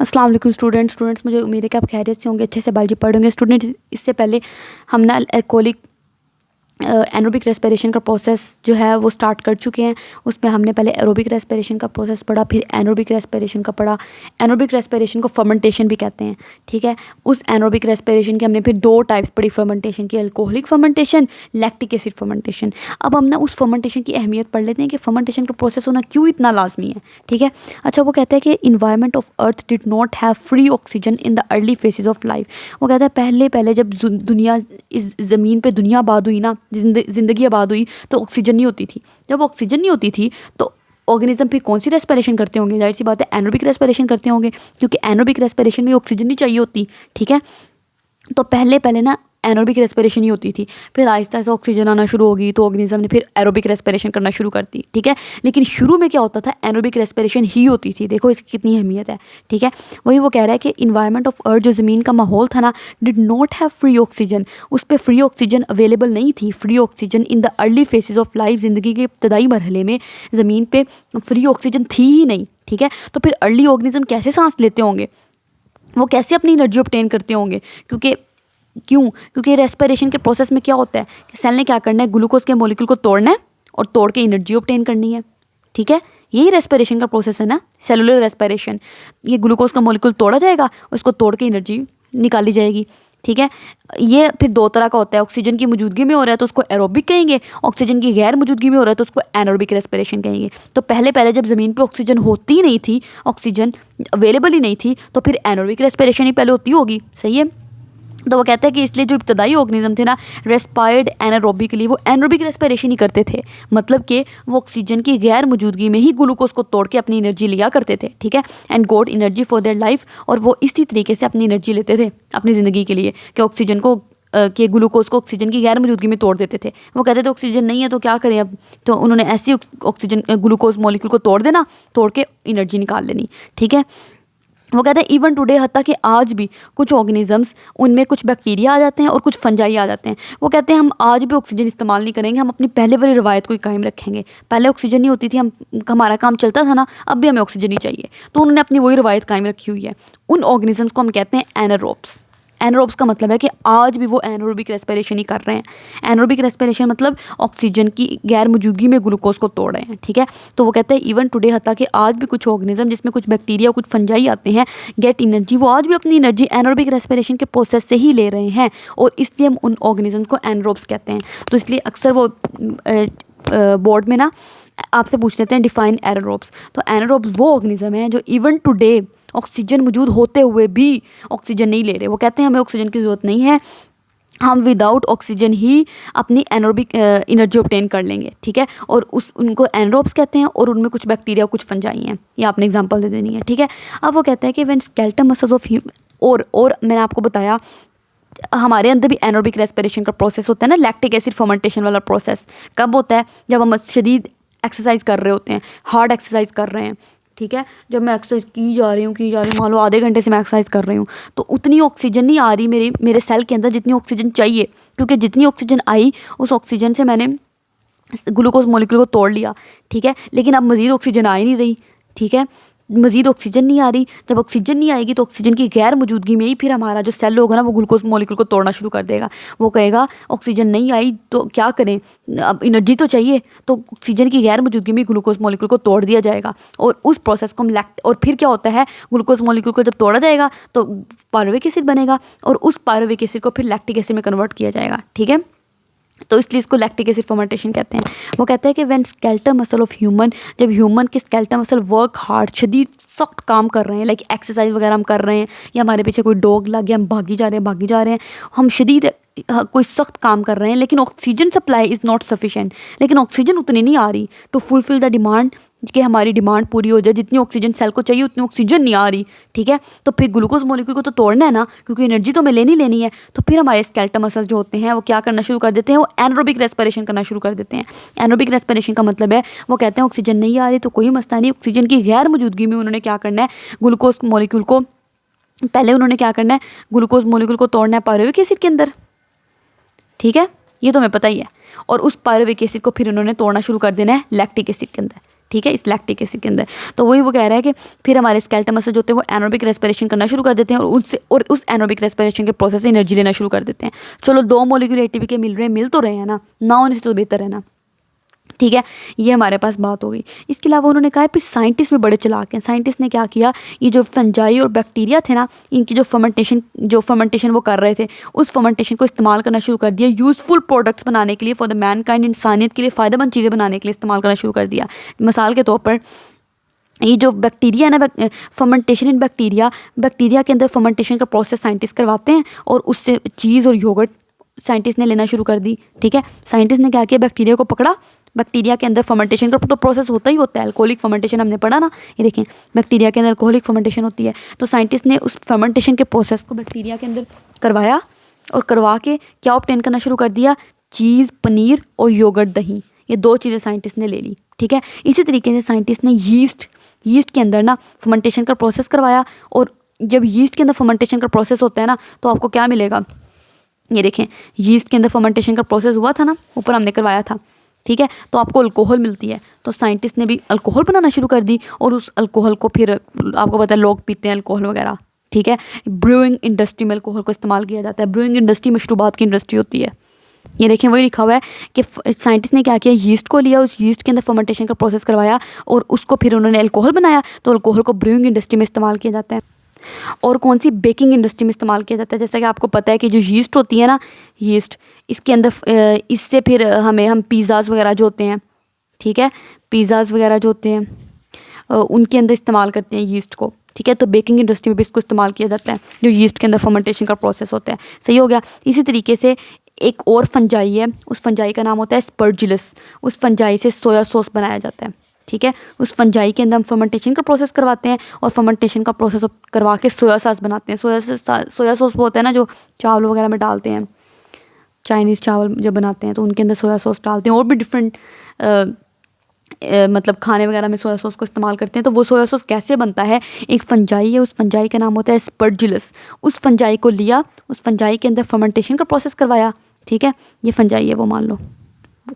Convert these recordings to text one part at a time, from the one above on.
अस्सलाम वालेकुम स्टूडेंट्स, मुझे उम्मीद है कि आप खैरियत से होंगे, अच्छे से बायोलॉजी पढ़ेंगे। स्टूडेंट, इससे पहले हम ना एल्कोहलिक एनोबिक रेस्पिरेशन का प्रोसेस जो है वो स्टार्ट कर चुके हैं। उसमें हमने पहले एरोबिक रेस्पिरेशन का प्रोसेस पढ़ा, फिर एनोबिक रेस्पिरेशन का पढ़ा। एनोबिक रेस्पिरेशन को फर्मेंटेशन भी कहते हैं, ठीक है। उस एनोबिक रेस्पिरेशन की हमने फिर दो टाइप्स पढ़ी फर्मेंटेशन की, alcoholic fermentation, lactic acid fermentation. अब हम ना उस फर्मेंटेशन की अहमियत पढ़ लेते हैं कि फर्मेंटेशन का प्रोसेस होना क्यों इतना लाजमी है, ठीक है। अच्छा, वो कहता है कि environment of earth did not have free oxygen in the early phases of life. वो कहता है पहले जब दुनिया, इस ज़मीन पे दुनिया आबाद हुई ना, ज़िंदगी आबाद हुई, तो ऑक्सीजन नहीं होती थी। जब ऑक्सीजन नहीं होती थी तो ऑर्गेनिज्म फिर कौन सी रेस्पिरेशन करते होंगे? जाहिर सी बात है एनोबिक रेस्पिरेशन करते होंगे, क्योंकि एनोबिक रेस्पिरेशन में ऑक्सीजन नहीं चाहिए होती, ठीक है। तो पहले ना एनोबिक रेस्पिरेशन ही होती थी, फिर आहिस्ता आहिस्ता ऑक्सीजन आना शुरू होगी तो ऑर्गेनिज्म ने फिर एरोबिक रेस्पिरेशन करना शुरू कर दी, ठीक है। लेकिन शुरू में क्या होता था? एनोबिक रेस्पिरेशन ही होती थी। देखो इसकी कितनी अहमियत है, ठीक है। वही वो कह रहा है कि इन्वायरमेंट ऑफ अर्थ, जो ज़मीन का माहौल था ना, did not have free oxygen, उस पर फ्री ऑक्सीजन अवेलेबल नहीं थी। Free oxygen in the early phases of life, ज़िंदगी के इब्तदाई मरहले में ज़मीन पर फ्री ऑक्सीजन थी ही नहीं, ठीक है। तो फिर अर्ली ऑर्गेनिज्म कैसे सांस लेते होंगे, वो कैसे अपनी एनर्जी ऑब्टेन करते होंगे? क्योंकि रेस्पिरेशन के प्रोसेस में क्या होता है कि सेल ने क्या करना है, ग्लूकोज के मॉलिक्यूल को तोड़ना है और तोड़ के एनर्जी ऑब्टेन करनी है, ठीक है। यही रेस्पिरेशन का प्रोसेस है ना, सेलुलर रेस्पिरेशन। ये ग्लूकोज का मॉलिक्यूल तोड़ा जाएगा, उसको तोड़ के एनर्जी निकाली जाएगी, ठीक है। ये फिर दो तरह का होता है, ऑक्सीजन की मौजूदगी में हो रहा है तो उसको एरोबिक कहेंगे, ऑक्सीजन की गैर मौजूदगी में हो रहा है तो उसको एनोबिक रेस्पिरेशन कहेंगे। तो पहले जब ज़मीन पे ऑक्सीजन होती ही नहीं थी, ऑक्सीजन अवेलेबल ही नहीं थी, तो फिर एनोबिक रेस्पिरेशन ही पहले होती होगी, सही है। तो वो कहता है कि इसलिए जो इब्तदाई ऑर्गेनिज्म थे ना, रेस्पायर्ड एनारोबिकली, वो एनोबिक रेस्पिरेशन ही करते थे। मतलब कि वो ऑक्सीजन की गैर मौजूदगी में ही ग्लूकोज को तोड़ के अपनी एनर्जी लिया करते थे, ठीक है। And got energy for their life, और वो इसी तरीके से अपनी एनर्जी लेते थे अपनी ज़िंदगी के लिए, कि ऑक्सीजन को कि ग्लूकोज को ऑक्सीजन की गैर मौजूदगी में तोड़ देते थे। वो कहते थे ऑक्सीजन नहीं है तो क्या करें अब, तो उन्होंने ऐसी ऑक्सीजन ग्लूकोज मॉलिक्यूल को तोड़ देना, तोड़ के एनर्जी निकाल लेनी, ठीक है। वो कहते हैं इवन टुडे, हत्ता कि आज भी कुछ ऑर्गेनिजम्स, उनमें कुछ बैक्टीरिया आ जाते हैं और कुछ फंजाई आ जाते हैं। वो कहते हैं हम आज भी ऑक्सीजन इस्तेमाल नहीं करेंगे, हम अपनी पहले वाली रवायत को ही कायम रखेंगे। पहले ऑक्सीजन नहीं होती थी, हमारा काम चलता था ना, अब भी हमें ऑक्सीजन ही चाहिए, तो उन्होंने अपनी वही रवायत कायम रखी हुई है। उन ऑर्गेनिजम्स को हम कहते हैं एनारोब्स। एनारोब्स का मतलब है कि आज भी वो एनारोबिक रेस्पिरेशन ही कर रहे हैं। एनारोबिक रेस्पिरेशन मतलब ऑक्सीजन की गैर मौजूदगी में ग्लूकोज को तोड़ रहे हैं, ठीक है। तो वो कहते हैं इवन टुडे, हत्ता कि आज भी कुछ ऑर्गेनिज्म जिसमें कुछ बैक्टीरिया, कुछ फंजाई आते हैं, गेट एनर्जी, वो आज भी अपनी एनर्जी एनारोबिक रेस्पिरेशन के प्रोसेस से ही ले रहे हैं, और इसलिए हम उन ऑर्गेनिज्म को एनारोब्स कहते हैं। तो इसलिए अक्सर वो बोर्ड में ना आपसे पूछ लेते हैं डिफाइन एनारोब्स। तो एनारोब्स वो ऑर्गेनिज्म है जो इवन टुडे ऑक्सीजन मौजूद होते हुए भी ऑक्सीजन नहीं ले रहे। वो कहते हैं हमें ऑक्सीजन की ज़रूरत नहीं है, हम विदाउट ऑक्सीजन ही अपनी एनारोबिक एनर्जी ऑब्टेन कर लेंगे, ठीक है। और उनको एनारोब्स कहते हैं, और उनमें कुछ बैक्टीरिया, कुछ फंजाई हैं। ये आपने एग्जांपल दे देनी है, ठीक है। अब वो कहता है कि व्हेन स्केलेटल मसल्स ऑफ और मैंने आपको बताया हमारे अंदर भी एनारोबिक रेस्पिरेशन का प्रोसेस होता है ना, लैक्टिक एसिड फर्मेंटेशन वाला प्रोसेस कब होता है? जब हम शदीद एक्सरसाइज कर रहे होते हैं, हार्ड एक्सरसाइज कर रहे हैं, ठीक है। जब मैं एक्सरसाइज की जा रही हूँ, मान लो आधे घंटे से मैं एक्सरसाइज कर रही हूँ, तो उतनी ऑक्सीजन नहीं आ रही मेरे सेल के अंदर जितनी ऑक्सीजन चाहिए, क्योंकि जितनी ऑक्सीजन आई उस ऑक्सीजन से मैंने ग्लूकोज मॉलिक्यूल को तोड़ लिया, ठीक है। लेकिन अब मज़ीद ऑक्सीजन आ ही नहीं रही, ठीक है। मज़ीद ऑक्सीजन नहीं आ रही, जब ऑक्सीजन नहीं आएगी तो ऑक्सीजन की गैर मौजूदगी में ही फिर हमारा जो सेल होगा ना, वो ग्लूकोज मॉलिक्यूल को तोड़ना शुरू कर देगा। वो कहेगा ऑक्सीजन नहीं आई तो क्या करें, अब एनर्जी तो चाहिए, तो ऑक्सीजन की गैर मौजूदगी में ग्लूकोज मॉलिक्यूल को तोड़ दिया जाएगा, और उस प्रोसेस को हम और फिर क्या होता है, ग्लूकोज मॉलिक्यूल को जब तोड़ा जाएगा तो पायरुविक एसिड बनेगा, और उस पायरुविक एसिड को फिर लैक्टिक एसिड में कन्वर्ट किया जाएगा, ठीक है। तो इसलिए इसको लैक्टिक एसिड फर्मेंटेशन कहते हैं। वो कहता है कि when skeletal muscle of human, जब ह्यूमन के स्केलेटल मसल वर्क हार्ड, शदीद सख्त काम कर रहे हैं, लाइक एक्सरसाइज वगैरह हम कर रहे हैं, या हमारे पीछे कोई डॉग लग गया, हम भागी जा रहे हैं, हम शदीद कोई सख्त काम कर रहे हैं, लेकिन oxygen supply is not sufficient, लेकिन ऑक्सीजन उतनी नहीं आ रही टू फुलफिल द डिमांड, कि हमारी डिमांड पूरी हो जाए, जितनी ऑक्सीजन सेल को चाहिए उतनी ऑक्सीजन नहीं आ रही, ठीक है। तो फिर ग्लूकोज मॉलिक्यूल को तो तोड़ना है ना, क्योंकि एनर्जी तो हमें लेनी है। तो फिर हमारे स्केलेटल मसल्स जो होते हैं वो क्या करना शुरू कर देते हैं, वो एनारोबिक रेस्पिरेशन करना शुरू कर देते हैं। एनारोबिक रेस्पिरेशन का मतलब है, वो कहते हैं ऑक्सीजन नहीं आ रही तो कोई मसला नहीं, ऑक्सीजन की गैर मौजूदगी में उन्होंने क्या करना है, ग्लूकोज मॉलिक्यूल को पहले उन्होंने क्या करना है, ग्लूकोज मॉलिक्यूल को तोड़ना है पायरुविक एसिड के अंदर, ठीक है। ये तो हमें पता ही है। और उस पायरुविक एसिड को फिर उन्होंने तोड़ना शुरू कर देना है लैक्टिक एसिड के अंदर, ठीक है, इस लैक्टिक एसिड के अंदर। तो वही वो कह रहा है कि फिर हमारे स्केलेटल मसल जो होते हैं वो एनारोबिक रेस्पिरेशन करना शुरू कर देते हैं और उस एनारोबिक रेस्पिरेशन के प्रोसेस से एनर्जी लेना शुरू कर देते हैं। चलो 2 मॉलिक्यूल एटीपी के मिल तो रहे हैं ना होने से तो बेहतर है ना, ठीक है। ये हमारे पास बात हो गई। इसके अलावा उन्होंने कहा फिर साइंटिस्ट भी बड़े चालाक हैं। साइंटिस्ट ने क्या किया, ये जो फंजाई और बैक्टीरिया थे ना, इनकी जो फर्मेंटेशन वो कर रहे थे, उस फर्मेंटेशन को इस्तेमाल करना शुरू कर दिया यूज़फुल प्रोडक्ट्स बनाने के लिए, फॉर द मैन काइंड, इंसानियत के लिए फ़ायदेमंद चीज़ें बनाने के लिए इस्तेमाल करना शुरू कर दिया। मिसाल के तौर पर ये जो बैक्टीरिया है ना, फर्मेंटेशन इन बैक्टीरिया के अंदर फर्मेंटेशन का प्रोसेस साइंटिस्ट करवाते हैं और उससे चीज़ और योगर्ट साइंटिस्ट ने लेना शुरू कर दी, ठीक है। साइंटिस्ट ने क्या किया, बैक्टीरिया को पकड़ा, बैक्टीरिया के अंदर फर्मेंटेशन का तो प्रोसेस होता ही होता है, अल्कोहलिक फर्मेंटेशन हमने पढ़ा ना, ये देखें बैक्टीरिया के अंदर अल्कोहलिक फर्मेंटेशन होती है। तो साइंटिस्ट ने उस फर्मेंटेशन के प्रोसेस को बैक्टीरिया के अंदर करवाया और करवा के क्या ऑब्टेन करना शुरू कर दिया, चीज़, पनीर और योगर्ट, दही, ये 2 चीज़ें साइंटिस्ट ने ले ली, ठीक है। इसी तरीके से साइंटिस्ट ने यीस्ट के अंदर ना फर्मेंटेशन का प्रोसेस करवाया, और जब यीस्ट के अंदर फर्मेंटेशन का प्रोसेस होता है ना, तो आपको क्या मिलेगा, ये देखें यीस्ट के अंदर फर्मेंटेशन का प्रोसेस हुआ था ना, ऊपर हमने करवाया था, ठीक है। तो आपको अल्कोहल मिलती है। तो साइंटिस्ट ने भी अल्कोहल बनाना शुरू कर दी, और उस अल्कोहल को फिर आपको पता है लोग पीते हैं अल्कोहल वगैरह, ठीक है। ब्रूइंग इंडस्ट्री में अल्कोहल को इस्तेमाल किया जाता है। ब्रूइंग इंडस्ट्री मशरूबात की इंडस्ट्री होती है। ये देखें वही लिखा हुआ है कि साइंटिस्ट ने क्या किया, यीस्ट को लिया, उस यीस्ट के अंदर फर्मेंटेशन का प्रोसेस करवाया और उसको फिर उन्होंने अल्कोहल बनाया। तो अल्कोहल को ब्रूइंग इंडस्ट्री में इस्तेमाल किया जाता है। और कौन सी, बेकिंग इंडस्ट्री में इस्तेमाल किया जाता है। जैसा कि आपको पता है कि जो यीस्ट होती है ना, यीस्ट, इसके अंदर इससे फिर हम पिज़्ज़ाज़ वगैरह जो होते हैं, ठीक है, पिज़्ज़ाज़ वगैरह जो होते हैं उनके अंदर इस्तेमाल करते हैं यीस्ट को, ठीक है। तो बेकिंग इंडस्ट्री में भी इसको इस्तेमाल किया जाता है, जो यीस्ट के अंदर फर्मेंटेशन का प्रोसेस होता है। सही हो गया। इसी तरीके से एक और फंजाई है, उस फंजाई का नाम होता है स्पर्जिलस। उस फंजाई से सोया सॉस बनाया जाता है, ठीक है। उस फंजाई के अंदर हम फर्मेंटेशन का प्रोसेस करवाते हैं और फर्मेंटेशन का प्रोसेस करवा के सोया सॉस बनाते हैं। सोया सॉस वो होता है ना जो चावल वगैरह में डालते हैं, चाइनीज़ चावल जब बनाते हैं तो उनके अंदर सोया सॉस डालते हैं, और भी डिफरेंट मतलब खाने वगैरह में सोया सॉस को इस्तेमाल करते हैं। तो वो सोया सॉस कैसे बनता है, एक फंजाई है, उस फंजाई का नाम होता है स्पर्जिलस। उस फंजाई को लिया, उस फंजाई के अंदर फर्मेंटेशन का प्रोसेस करवाया, ठीक है। ये फंजाई है वो, मान लो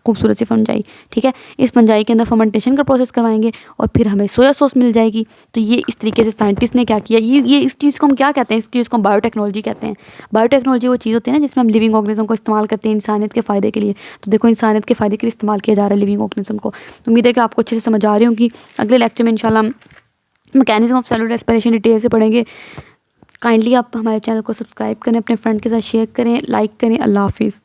खूबसूरत सी फंजाई, ठीक है। इस फंजाई के अंदर फर्मेंटेशन का प्रोसेस करवाएंगे और फिर हमें सोया सॉस मिल जाएगी। तो ये इस तरीके से साइंटिस्ट ने क्या किया, ये इस चीज़ को हम क्या कहते हैं, इस चीज़ को हम बायोटेक्नोलॉजी कहते हैं। बायोटेक्नोलॉजी वो चीज़ होती है ना जिसमें हम लिविंग ऑर्गेनिज्म को इस्तेमाल करते हैं इंसानियत के फ़ायदे के लिए। तो देखो इंसानियत के फ़ायदे के लिए इस्तेमाल किया जा रहा है लिविंग ऑर्गेनिज्म को। तो उम्मीद है कि आपको अच्छे से समझ आ रही होंगी। अगले लेक्चर में इंशाल्लाह mechanism of cellular respiration detail से पढ़ेंगे। काइंडली आप हमारे चैनल को सब्सक्राइब करें, अपने फ्रेंड के साथ शेयर करें, लाइक करें। अल्लाह हाफिज़।